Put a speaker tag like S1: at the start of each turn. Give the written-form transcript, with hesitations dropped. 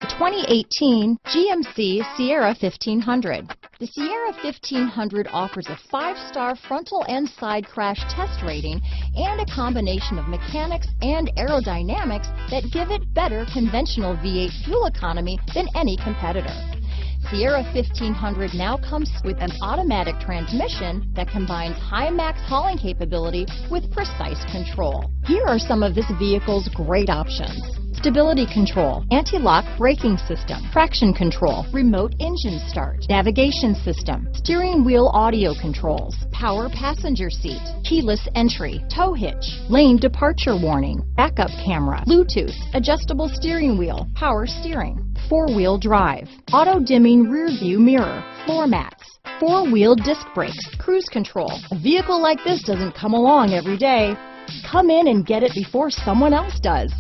S1: The 2018 GMC Sierra 1500. The Sierra 1500 offers a 5-star frontal and side crash test rating and a combination of mechanics and aerodynamics that give it better conventional V8 fuel economy than any competitor. Sierra 1500 now comes with an automatic transmission that combines high max hauling capability with precise control. Here are some of this vehicle's great options: stability control, anti-lock braking system, traction control, remote engine start, navigation system, steering wheel audio controls, power passenger seat, keyless entry, tow hitch, lane departure warning, backup camera, Bluetooth, adjustable steering wheel, power steering, 4-wheel drive, auto-dimming rear view mirror, floor mats, 4-wheel disc brakes, cruise control. A vehicle like this doesn't come along every day. Come in and get it before someone else does.